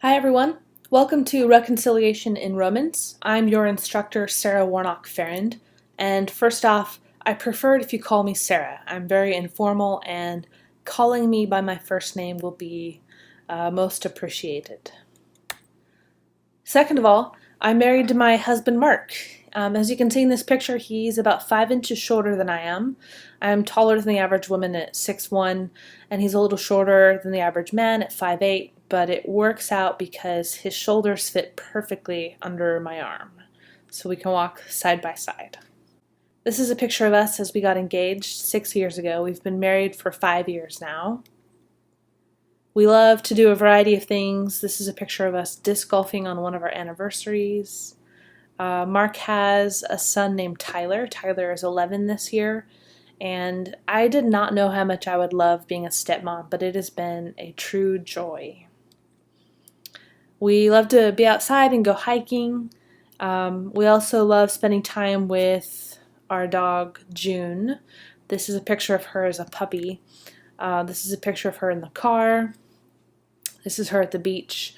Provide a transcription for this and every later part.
Hi everyone, welcome to Reconciliation in Romans. I'm your instructor, Sarah Warnock-Farrand, and first off, I prefer it if you call me Sarah. I'm very informal and calling me by my first name will be most appreciated. Second of all, I'm married to my husband Mark. As you can see in this picture, he's about 5 inches shorter than I am. I'm taller than the average woman at 6'1", and he's a little shorter than the average man at 5'8", but it works out because his shoulders fit perfectly under my arm, so we can walk side by side. This is a picture of us as we got engaged 6 years ago. We've been married for 5 years now. We love to do a variety of things. This is a picture of us disc golfing on one of our anniversaries. Mark has a son named Tyler. Tyler is 11 this year, and I did not know how much I would love being a stepmom, but it has been a true joy. We love to be outside and go hiking. We also love spending time with our dog, June. This is a picture of her as a puppy. This is a picture of her in the car. This is her at the beach.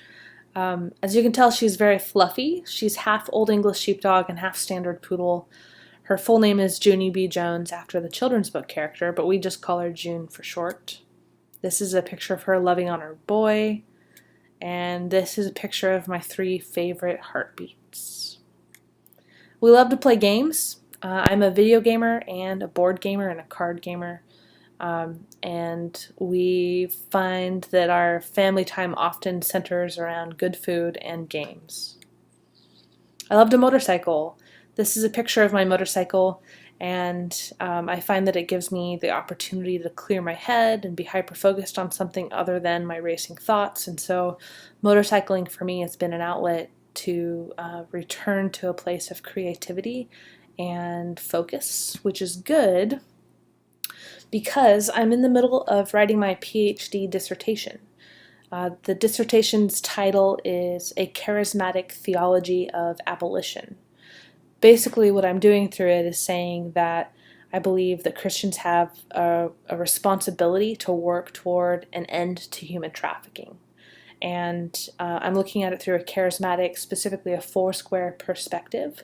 As you can tell, she's very fluffy. She's half Old English Sheepdog and half Standard Poodle. Her full name is Junie B. Jones, after the children's book character, but we just call her June for short. This is a picture of her loving on her boy. And this is a picture of my 3 favorite heartbeats. We love to play games. I'm a video gamer and a board gamer and a card gamer. And we find that our family time often centers around good food and games. I love to motorcycle. This is a picture of my motorcycle, and I find that it gives me the opportunity to clear my head and be hyper-focused on something other than my racing thoughts, and so motorcycling for me has been an outlet to return to a place of creativity and focus, which is good because I'm in the middle of writing my PhD dissertation. The dissertation's title is A Charismatic Theology of Abolition. Basically, what I'm doing through it is saying that I believe that Christians have a responsibility to work toward an end to human trafficking. And I'm looking at it through a charismatic, specifically a Foursquare perspective,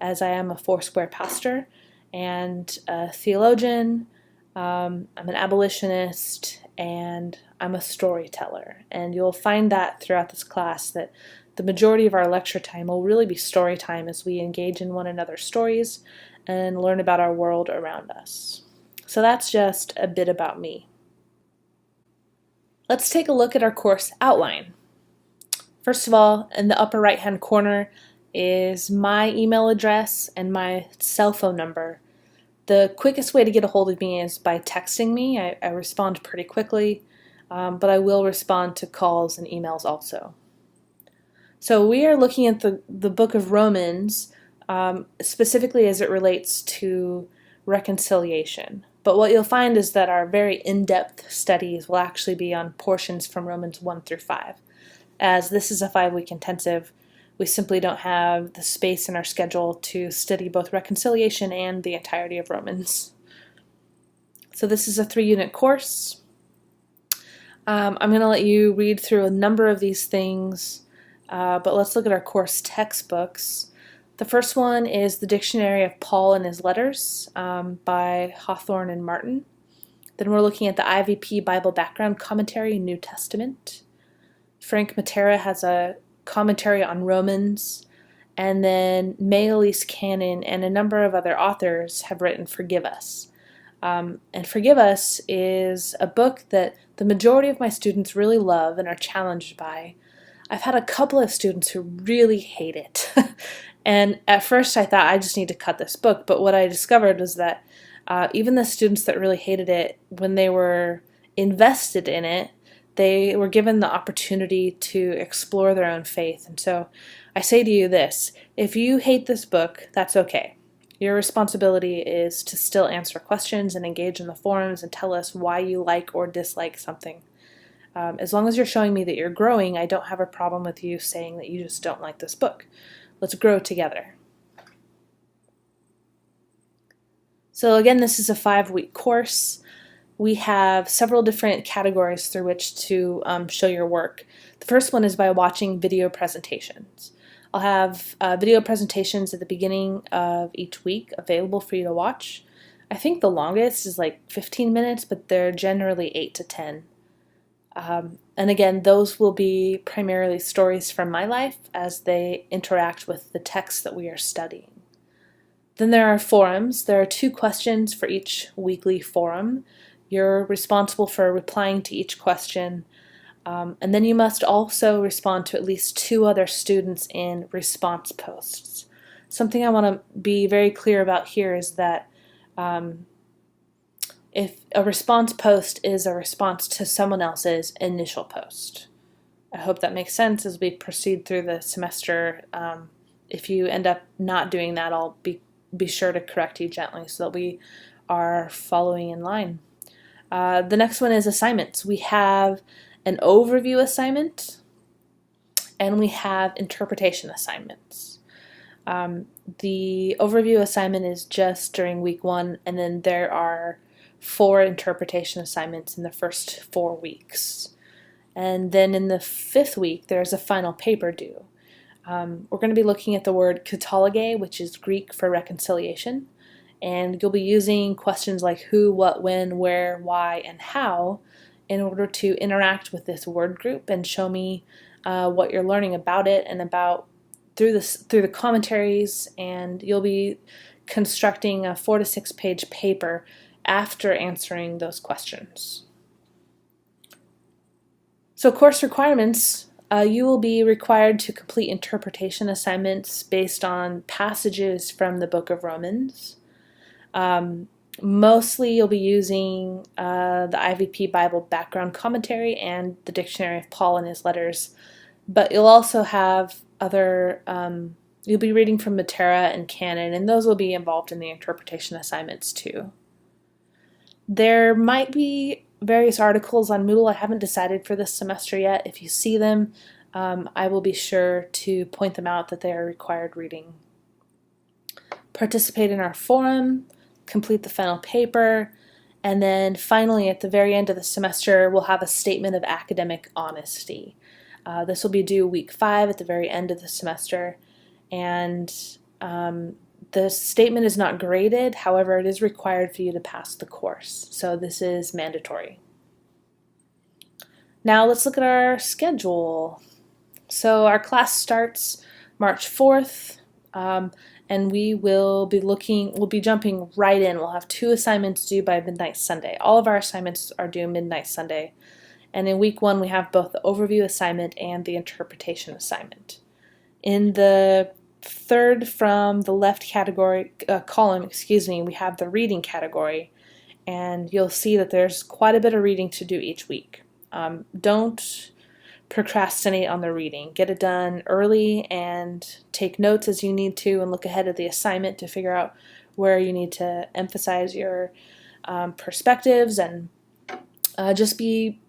as I am a Foursquare pastor and a theologian. I'm an abolitionist, and I'm a storyteller. And you'll find that throughout this class that the majority of our lecture time will really be story time as we engage in one another's stories and learn about our world around us. So that's just a bit about me. Let's take a look at our course outline. First of all, in the upper right-hand corner is my email address and my cell phone number. The quickest way to get a hold of me is by texting me. I respond pretty quickly, but I will respond to calls and emails also. So we are looking at the book of Romans, specifically as it relates to reconciliation. But what you'll find is that our very in-depth studies will actually be on portions from Romans 1 through 5. As this is a 5-week intensive, we simply don't have the space in our schedule to study both reconciliation and the entirety of Romans. So this is a 3-unit course. I'm going to let you read through a number of these things, but let's look at our course textbooks. The first one is the Dictionary of Paul and His Letters by Hawthorne and Martin. Then we're looking at the IVP Bible Background Commentary, New Testament. Frank Matera has a commentary on Romans, and then May Elise Cannon and a number of other authors have written Forgive Us. And Forgive Us is a book that the majority of my students really love and are challenged by. I've had a couple of students who really hate it. And at first I thought I just need to cut this book, but what I discovered was that even the students that really hated it, when they were invested in it, they were given the opportunity to explore their own faith. And so I say to you this: if you hate this book, that's okay. Your responsibility is to still answer questions and engage in the forums and tell us why you like or dislike something. As long as you're showing me that you're growing, I don't have a problem with you saying that you just don't like this book. Let's grow together. So again, this is a 5-week course. we have several different categories through which to show your work. The first one is by watching video presentations. I'll have video presentations at the beginning of each week available for you to watch. I think the longest is like 15 minutes, but they're generally 8 to 10. And again, those will be primarily stories from my life as they interact with the text that we are studying. Then there are forums. There are 2 questions for each weekly forum. You're responsible for replying to each question, and then you must also respond to at least 2 other students in response posts. Something I want to be very clear about here is that if a response post is a response to someone else's initial post. I hope that makes sense as we proceed through the semester. If you end up not doing that, I'll be sure to correct you gently so that we are following in line. The next one is assignments. We have an overview assignment and we have interpretation assignments. The overview assignment is just during week 1, and then there are 4 interpretation assignments in the first 4 weeks. And then in the 5th week, there's a final paper due. We're going to be looking at the word katologe, which is Greek for reconciliation, and you'll be using questions like who, what, when, where, why, and how in order to interact with this word group and show me what you're learning about it and about through the commentaries, and you'll be constructing a 4 to 6 page paper after answering those questions. So course requirements, you will be required to complete interpretation assignments based on passages from the book of Romans. Mostly you'll be using the IVP Bible background commentary and the dictionary of Paul and his letters, but you'll also have other, you'll be reading from Matera and Canon, and those will be involved in the interpretation assignments too. There might be various articles on Moodle. I haven't decided for this semester yet. If you see them, I will be sure to point them out that they are required reading. Participate in our forum, complete the final paper, and then finally at the very end of the semester we'll have a statement of academic honesty. This will be due week 5 at the very end of the semester, and the statement is not graded. However, it is required for you to pass the course, so this is mandatory. Now let's look at our schedule. So our class starts March 4th, and we'll be jumping right in. We'll have 2 assignments due by midnight Sunday. All of our assignments are due midnight Sunday. And in week 1, we have both the overview assignment and the interpretation assignment. In the 3rd from the left column, we have the reading category, and you'll see that there's quite a bit of reading to do each week. Don't procrastinate on the reading. Get it done early and take notes as you need to, and look ahead at the assignment to figure out where you need to emphasize your perspectives, and just be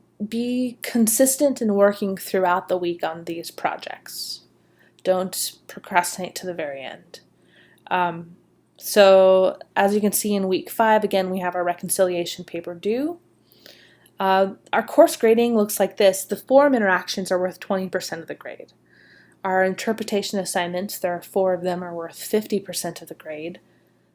consistent in working throughout the week on these projects. Don't procrastinate to the very end. So as you can see in week 5, again, we have our reconciliation paper due. Our course grading looks like this. The forum interactions are worth 20% of the grade. Our interpretation assignments, there are 4 of them, are worth 50% of the grade.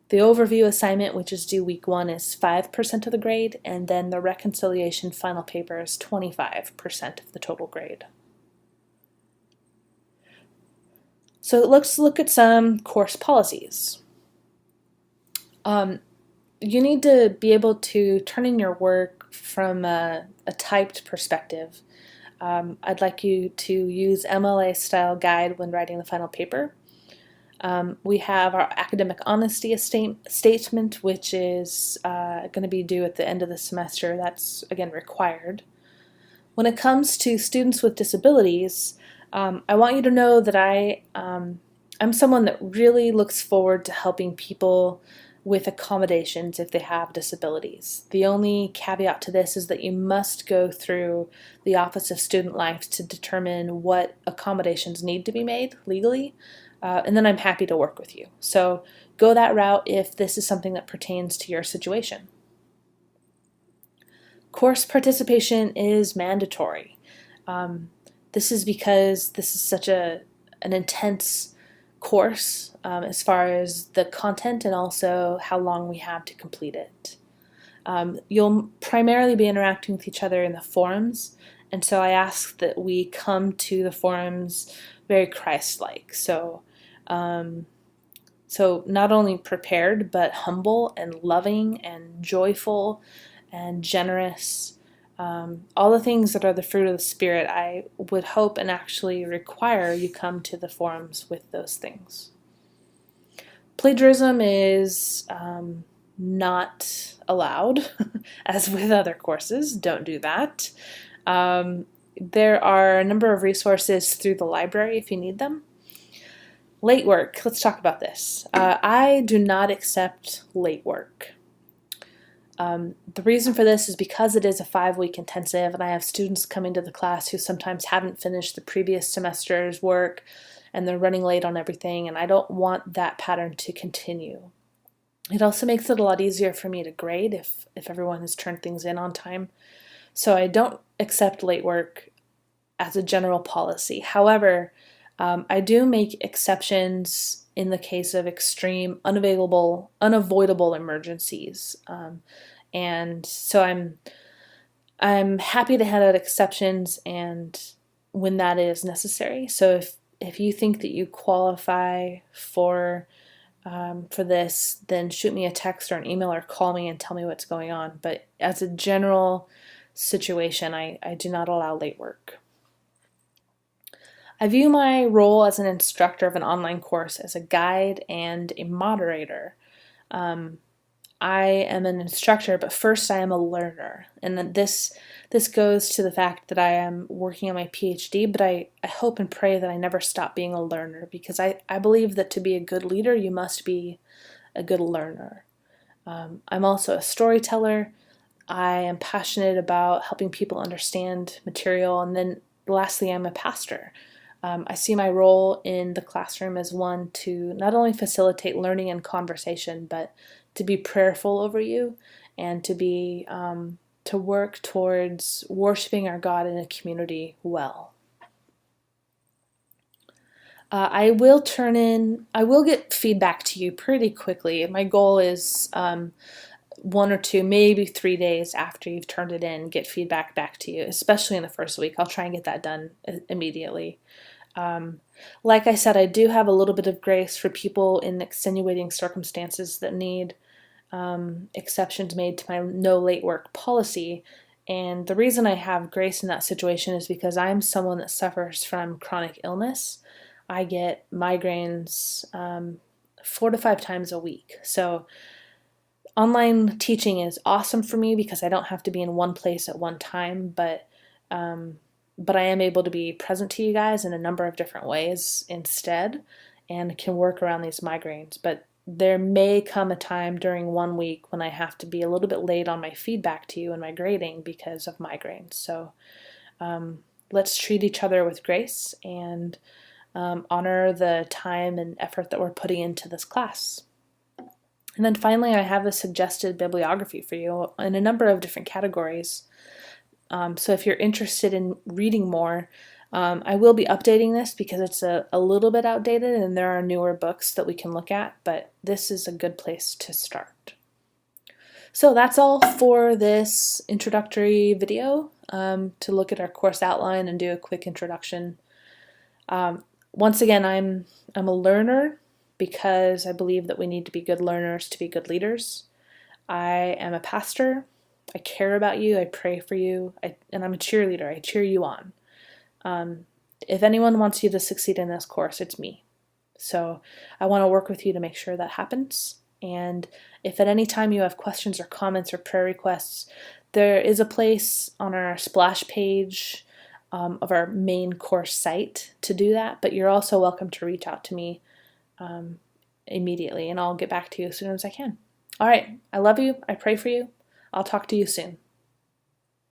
The overview assignment, which is due week 1, is 5% of the grade, and then the reconciliation final paper is 25% of the total grade. So let's look at some course policies. You need to be able to turn in your work from a typed perspective. I'd like you to use MLA style guide when writing the final paper. We have our academic honesty statement, which is going to be due at the end of the semester. That's, again, required. When it comes to students with disabilities, I want you to know that I'm someone that really looks forward to helping people with accommodations if they have disabilities. The only caveat to this is that you must go through the Office of Student Life to determine what accommodations need to be made legally, and then I'm happy to work with you. So go that route if this is something that pertains to your situation. Course participation is mandatory. This is because this is such an intense course as far as the content and also how long we have to complete it. You'll primarily be interacting with each other in the forums, and so I ask that we come to the forums very Christ-like. So not only prepared, but humble and loving and joyful and generous. All the things that are the fruit of the Spirit, I would hope and actually require you come to the forums with those things. Plagiarism is not allowed, as with other courses. Don't do that. There are a number of resources through the library if you need them. Late work. Let's talk about this. I do not accept late work. The reason for this is because it is a 5-week intensive, and I have students coming to the class who sometimes haven't finished the previous semester's work, and they're running late on everything, and I don't want that pattern to continue. It also makes it a lot easier for me to grade if everyone has turned things in on time. So I don't accept late work as a general policy. However, I do make exceptions in the case of extreme, unavoidable emergencies. And so I'm happy to hand out exceptions and when that is necessary. So if you think that you qualify for this, then shoot me a text or an email or call me and tell me what's going on. But as a general situation, I do not allow late work. I view my role as an instructor of an online course as a guide and a moderator. I am an instructor, but first I am a learner. And then this goes to the fact that I am working on my PhD, but I hope and pray that I never stop being a learner, because I believe that to be a good leader, you must be a good learner. I'm also a storyteller. I am passionate about helping people understand material. And then lastly, I'm a pastor. I see my role in the classroom as one to not only facilitate learning and conversation, but to be prayerful over you and to be to work towards worshiping our God in a community well. I will get feedback to you pretty quickly. My goal is 1 or 2, maybe 3 days after you've turned it in, get feedback back to you, especially in the first week. I'll try and get that done immediately. Like I said, I do have a little bit of grace for people in extenuating circumstances that need exceptions made to my no late work policy. And the reason I have grace in that situation is because I'm someone that suffers from chronic illness. I get migraines 4 to 5 times a week. So online teaching is awesome for me because I don't have to be in one place at one time, but I am able to be present to you guys in a number of different ways instead and can work around these migraines. But there may come a time during 1 week when I have to be a little bit late on my feedback to you and my grading because of migraines. So let's treat each other with grace and honor the time and effort that we're putting into this class. And then finally, I have a suggested bibliography for you in a number of different categories. So if you're interested in reading more, I will be updating this because it's a little bit outdated and there are newer books that we can look at, but this is a good place to start. So that's all for this introductory video to look at our course outline and do a quick introduction. Once again, I'm a learner because I believe that we need to be good learners to be good leaders. I am a pastor. I care about you. I pray for you. And I'm a cheerleader. I cheer you on. If anyone wants you to succeed in this course, it's me. So I want to work with you to make sure that happens. And if at any time you have questions or comments or prayer requests, there is a place on our splash page of our main course site to do that. But you're also welcome to reach out to me immediately, and I'll get back to you as soon as I can. All right. I love you. I pray for you. I'll talk to you soon.